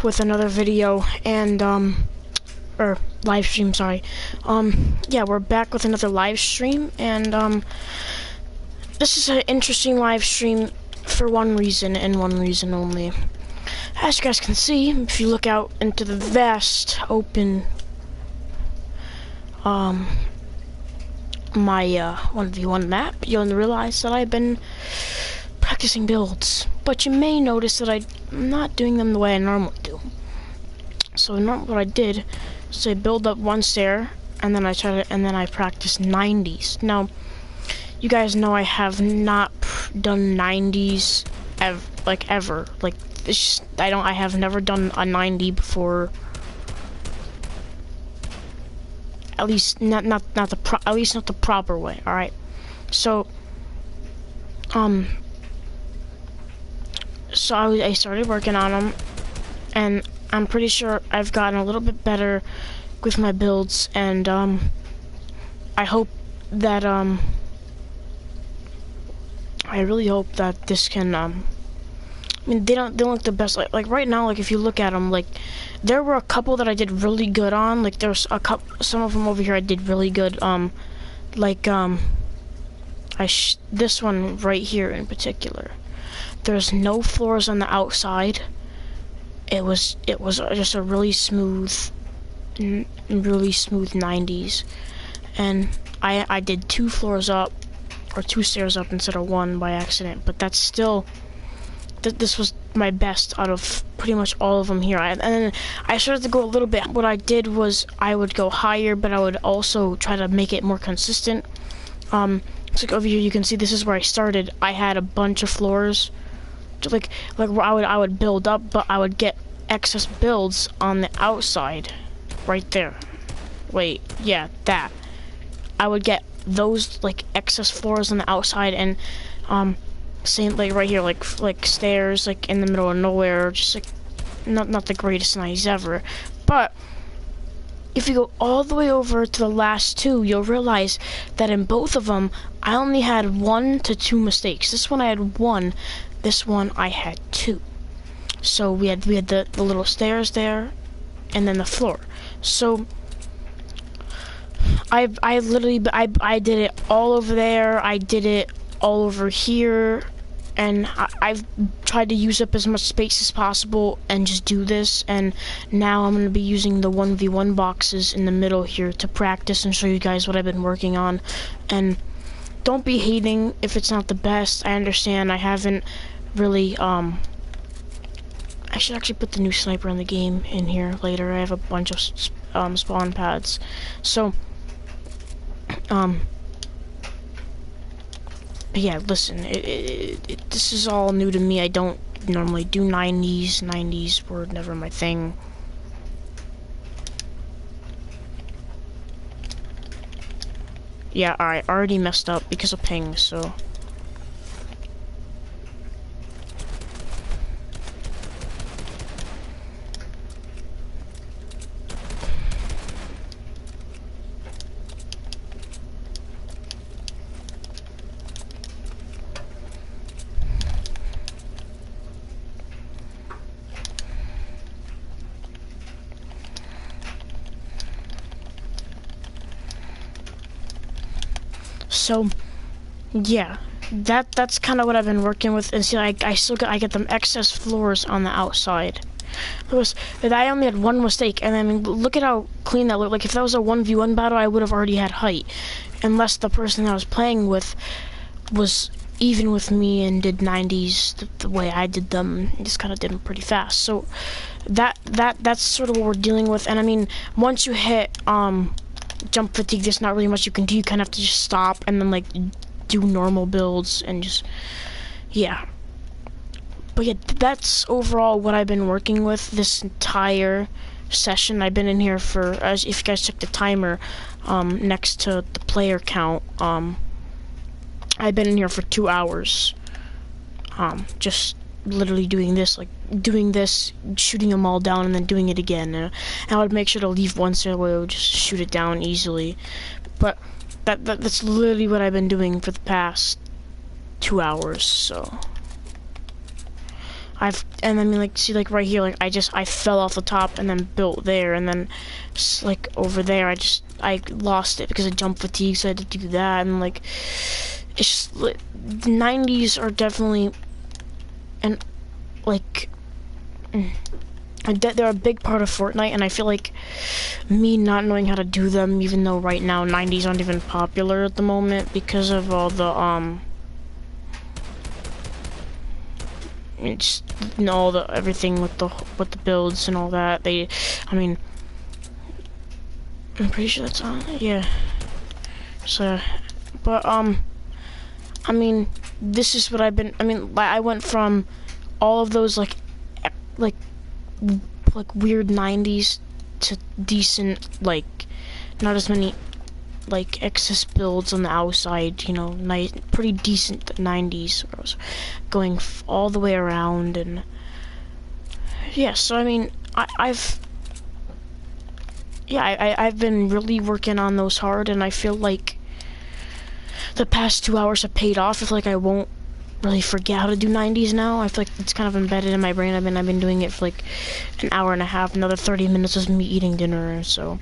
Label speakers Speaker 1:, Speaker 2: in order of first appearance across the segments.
Speaker 1: with another video and or live stream, sorry. Yeah, we're back with another live stream, and this is an interesting live stream for one reason and one reason only. As you guys can see, if you look out into the vast open my 1v1 map, you'll realize that I've been practicing builds, but you may notice that I'm not doing them the way I normally do. So what I did is I build up one stair, and then I practice 90s. Now, you guys know I have not done 90s ever. Like it's just, I have never done a 90 before. At least not the proper way. All right. So I started working on them, and I'm pretty sure I've gotten a little bit better with my builds, and I hope that I really hope that this can I mean, they don't look the best. Like right now, like if you look at them, like there were a couple that I did really good on. Like there's a couple, some of them over here I did really good. This one right here in particular. There's no floors on the outside. It was just a really smooth 90s, and I did 2 floors up, or 2 stairs up instead of 1 by accident. But that's still. This was my best out of pretty much all of them here. And then I started to go a little bit. What I did was I would go higher, but I would also try to make it more consistent. So like over here you can see this is where I started. I had a bunch of floors, like where I would build up, but I would get excess builds on the outside, right there. Wait, yeah, that. I would get those like excess floors on the outside, and same like right here, like stairs, like in the middle of nowhere, just like not the greatest 90s ever. But if you go all the way over to the last 2, you'll realize that in both of them I only had 1 to 2 mistakes. This one I had 1, this one I had 2. So we had the little stairs there, and then the floor. So I did it all over there. I did it all over here, and I've tried to use up as much space as possible and just do this. And now I'm going to be using the 1v1 boxes in the middle here to practice and show you guys what I've been working on. And don't be hating if it's not the best. I understand. I haven't really I should actually put the new sniper in the game in here later. I have a bunch of spawn pads. So yeah, listen, this is all new to me. I don't normally do 90s. 90s were never my thing. Yeah, alright, already messed up because of ping, so. So, yeah, that's kind of what I've been working with. And see, I get them excess floors on the outside. I only had 1 mistake, and then look at how clean that looked. Like if that was a 1v1 battle, I would have already had height, unless the person I was playing with was even with me and did 90s the way I did them. Just kind of did them pretty fast. So that's sort of what we're dealing with. And I mean, once you hit jump fatigue, there's not really much you can do. You kind of have to just stop and then like do normal builds and just, yeah. But yeah, that's overall what I've been working with this entire session. I've been in here for, as if you guys check the timer next to the player count, I've been in here for 2 hours, just literally doing this, shooting them all down, and then doing it again. And I would make sure to leave one stairway, I would just shoot it down easily. But that's literally what I've been doing for the past 2 hours. So and I mean, like, see, like, right here, like, I fell off the top and then built there, and then, like, over there, I lost it because of jump fatigue, so I had to do that, and, like, it's just, like, the 90s are definitely, and, like, they're a big part of Fortnite, and I feel like me not knowing how to do them, even though right now 90s aren't even popular at the moment because of all the, it's, you know, all the everything with the builds and all that. I mean, I'm pretty sure that's on. Yeah. So, but I mean, this is what I've been. I mean, I went from all of those like weird 90s to decent, like, not as many like excess builds on the outside, you know, nice, pretty decent 90s. Where I was going all the way around, and yeah. So I mean, I've been really working on those hard, and I feel like the past 2 hours have paid off. I feel like I won't really forget how to do 90s now. I feel like it's kind of embedded in my brain. I've been doing it for like an hour and a half. Another 30 minutes is me eating dinner, so.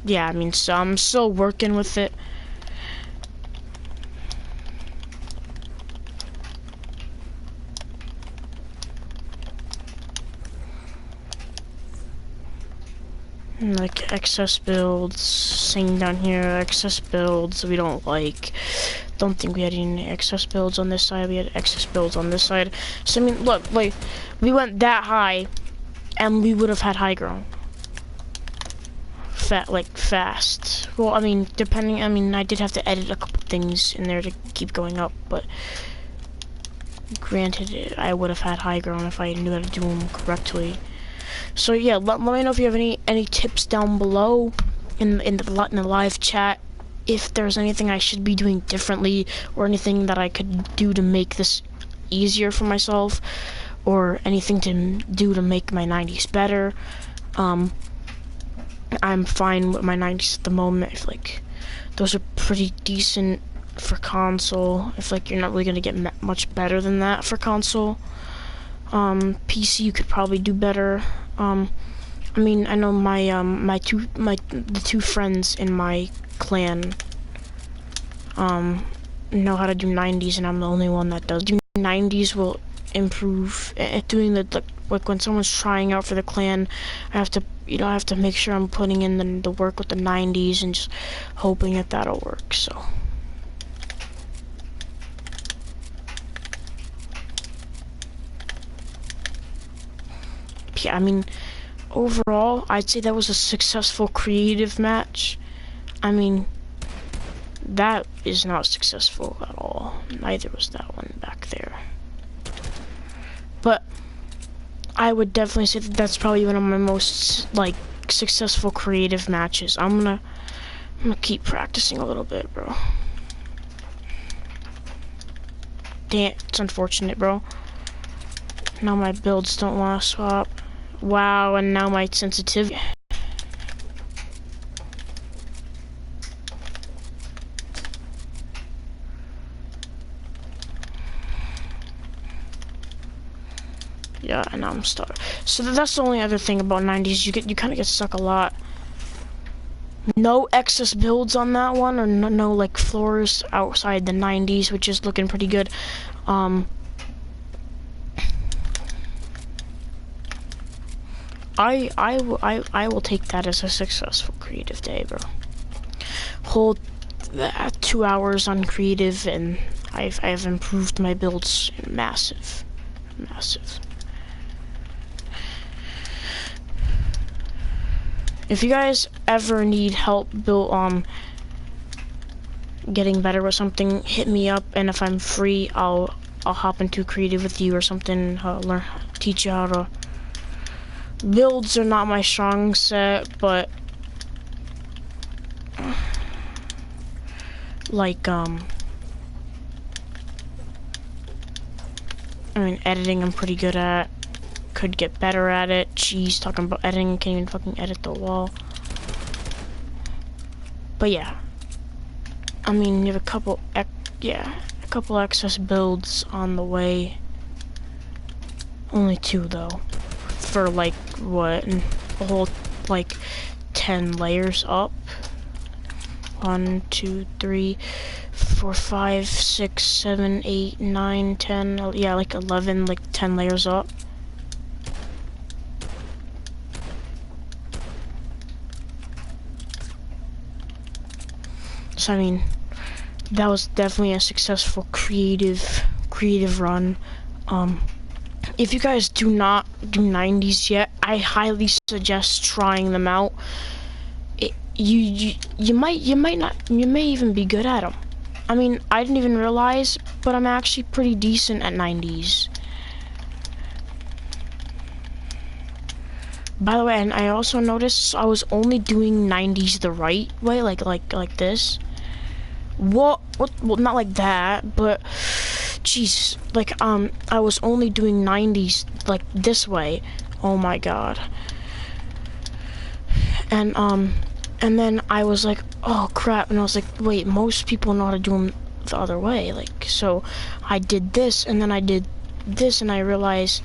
Speaker 1: Yeah, I mean, so I'm still working with it. Like excess builds, saying down here, excess builds we don't like. Don't think we had any excess builds on this side. We had excess builds on this side. So I mean, look, like we went that high, and we would have had high ground. Fast. Well, I mean, depending. I mean, I did have to edit a couple things in there to keep going up, but granted, I would have had high ground if I knew how to do them correctly. So yeah, let me know if you have any tips down below in the live chat. If there's anything I should be doing differently, or anything that I could do to make this easier for myself, or anything to do to make my 90s better. I'm fine with my 90s at the moment. I feel like those are pretty decent for console. I feel like you're not really gonna get much better than that for console. PC you could probably do better. I mean, I know the two friends in my clan know how to do 90s, and I'm the only one that does. 90s will improve. Doing like when someone's trying out for the clan, I have to make sure I'm putting in the work with the 90s and just hoping that that'll work. So. Yeah, I mean, overall, I'd say that was a successful creative match. I mean, that is not successful at all. Neither was that one back there. But I would definitely say that that's probably one of my most like successful creative matches. I'm gonna keep practicing a little bit, bro. Damn, it's unfortunate, bro. Now my builds don't want to swap. Wow, and now my sensitivity. Yeah, and now I'm stuck. So that's the only other thing about 90s. You kind of get stuck a lot. No excess builds on that one, or no like floors outside the 90s, which is looking pretty good. I will take that as a successful creative day, bro. Whole 2 hours on creative, and I've improved my builds massive. If you guys ever need help getting better with something, hit me up, and if I'm free, I'll hop into creative with you or something. Teach you how to. Builds are not my strong set, but like I mean, editing I'm pretty good at. Could get better at it. Jeez, talking about editing, can't even fucking edit the wall. But yeah, I mean, you have a couple excess builds on the way. Only 2 though, for like what, a whole like 10 layers up. 1, 2, 3, 4, 5, 6, 7, 8, 9, 10. Yeah, like 11, like 10 layers up. So I mean, that was definitely a successful creative run. If you guys do not do 90s yet, I highly suggest trying them out. You may even be good at them. I mean, I didn't even realize, but I'm actually pretty decent at 90s. By the way, and I also noticed I was only doing 90s the right way, like this. What? Well, not like that, but jeez, like I was only doing 90s like this way. Oh my god. And then I was like, oh crap, and I was like, wait, most people know how to do them the other way, like, so I did this, and then I did this, and I realized,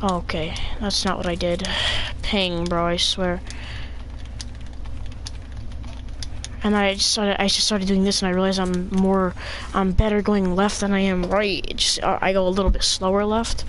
Speaker 1: oh, okay, that's not what I did. Ping, bro, I swear. And I just started doing this, and I realized I'm better going left than I am right. It just, I go a little bit slower left,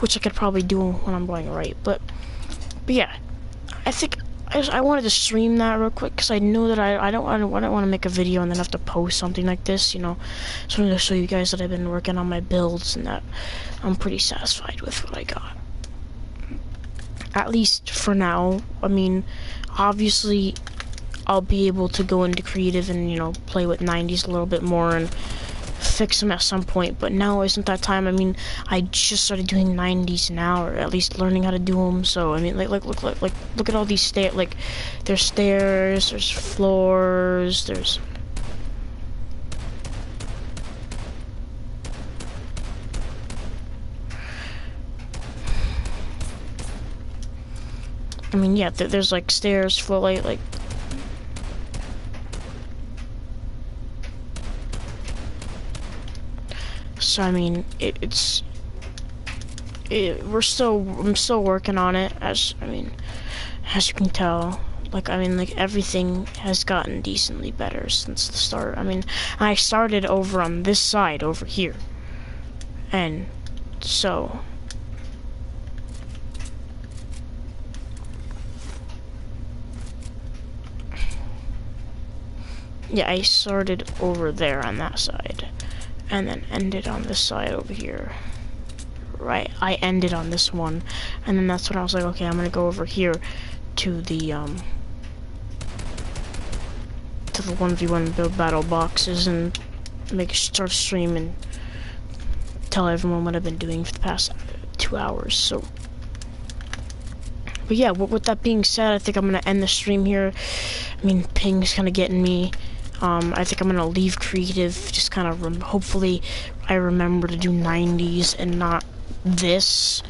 Speaker 1: which I could probably do when I'm going right, but yeah, I think I wanted to stream that real quick because I know that I don't want to make a video and then have to post something like this, you know. So I'm gonna show you guys that I've been working on my builds and that I'm pretty satisfied with what I got. At least for now. I mean, obviously I'll be able to go into creative and, you know, play with 90s a little bit more and fix them at some point, but now isn't that time. I mean, I just started doing 90s now, or at least learning how to do them. So I mean, look at all these stairs. Like, there's stairs, there's floors, there's I mean, yeah, there's like stairs, floor, like so I mean, I'm still working on it, as you can tell. Like, I mean, like, everything has gotten decently better since the start. I mean, I started over on this side over here, and so yeah, I started over there on that side, and then ended on this side over here. Right, I ended on this one, and then that's when I was like, okay, I'm gonna go over here to the 1v1 build battle boxes and start streaming, tell everyone what I've been doing for the past 2 hours. So, but yeah, with that being said, I think I'm gonna end the stream here. I mean, ping's kind of getting me. I think I'm gonna leave creative, just kind of hopefully I remember to do 90s and not this.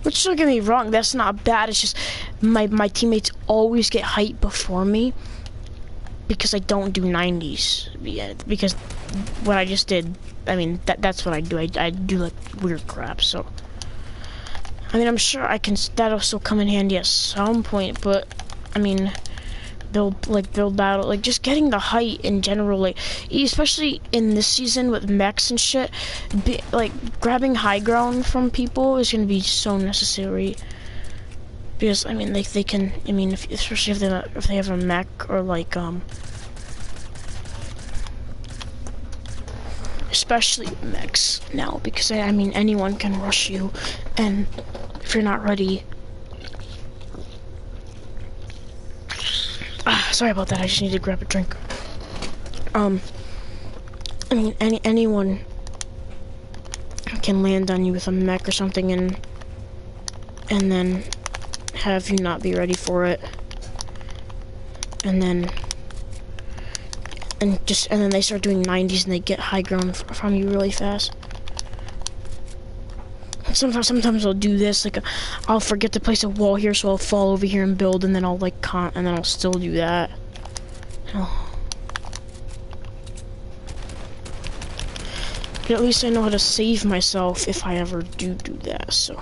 Speaker 1: Which, don't get me wrong, that's not bad. It's just my teammates always get hyped before me because I don't do 90s. Yeah, because what I just did, I mean, that's what I do. I do like weird crap. So I mean, I'm sure that'll still come in handy at some point, but I mean, build battle, like, just getting the height in general, like, especially in this season with mechs and shit, like, grabbing high ground from people is gonna be so necessary. Because, I mean, like, they can, I mean, especially if they have a mech, or like, especially mechs now, because I mean, anyone can rush you, and if you're not ready. Sorry about that, I just need to grab a drink. I mean, anyone can land on you with a mech or something, and then have you not be ready for it, and then they start doing 90s and they get high ground from you really fast. Sometimes I'll do this, like I'll forget to place a wall here, so I'll fall over here and build, and then I'll like and then I'll still do that. Oh. But at least I know how to save myself if I ever do that. So,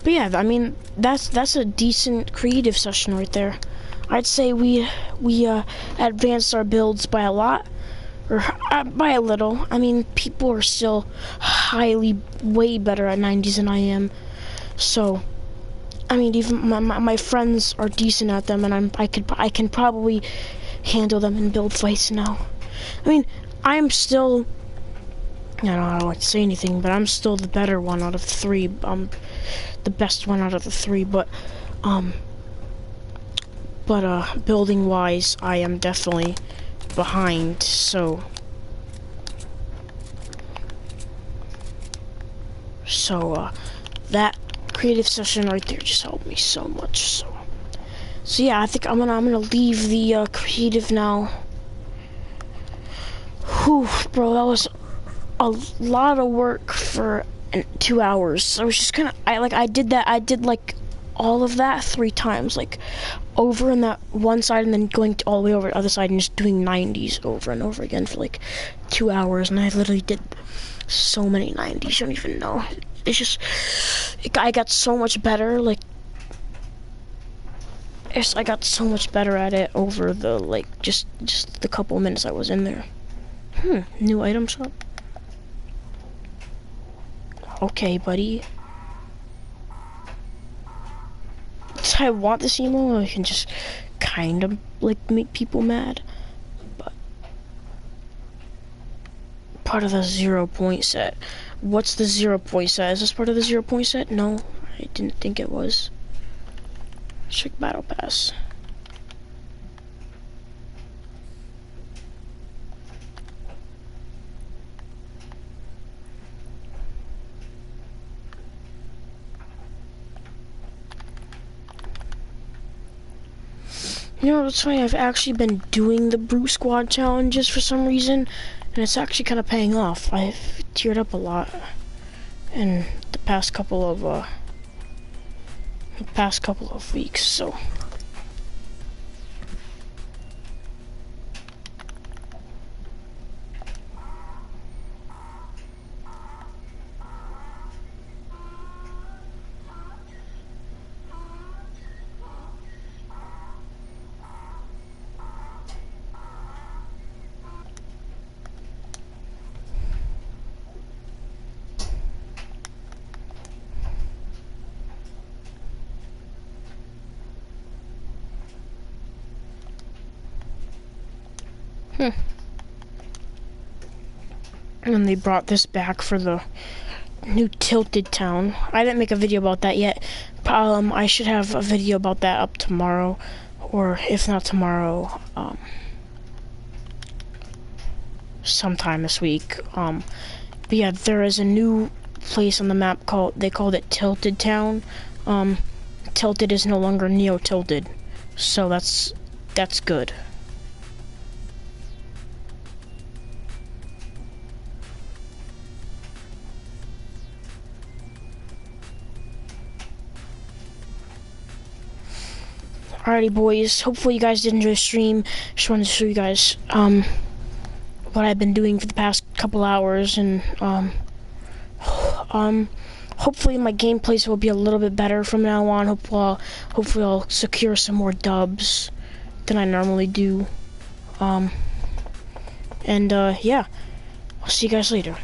Speaker 1: but yeah, I mean that's a decent creative session right there. I'd say we advanced our builds by a lot. Or by a little. I mean, people are still way better at 90s than I am. So, I mean, even my friends are decent at them, and I can probably handle them in build fights now. I mean, I'm still, I don't like to say anything, but I'm still the better one out of the three. The best one out of the three, but building wise, I am definitely behind, so that creative session right there just helped me so much. So yeah, I think I'm gonna leave the creative now. Whew, bro, that was a lot of work for 2 hours. I was just I did like all of that 3 times, like over in that one side and then going all the way over the other side and just doing 90s over and over again for like 2 hours, and I literally did so many 90s, you don't even know. It's just, I got so much better, like, I got so much better at it over the, like, just the couple minutes I was in there. New item shop? Okay, buddy. I want this emo, I can just kind of like make people mad, but part of the 0 point set. What's the 0 point set? Is this part of the 0 point set? No, I didn't think it was. Check battle pass. You know, it's funny, I've actually been doing the Brute Squad challenges for some reason, and it's actually kind of paying off. I've teared up a lot in the past couple of weeks, so. And they brought this back for the new Tilted Town. I didn't make a video about that yet. I should have a video about that up tomorrow, or if not tomorrow, sometime this week. But yeah, there is a new place on the map they called it Tilted Town. Tilted is no longer Neo-Tilted, so that's good. Alrighty, boys. Hopefully you guys did enjoy the stream. Just wanted to show you guys what I've been doing for the past couple hours, and hopefully my gameplays will be a little bit better from now on. Hopefully I'll secure some more dubs than I normally do. Yeah, I'll see you guys later.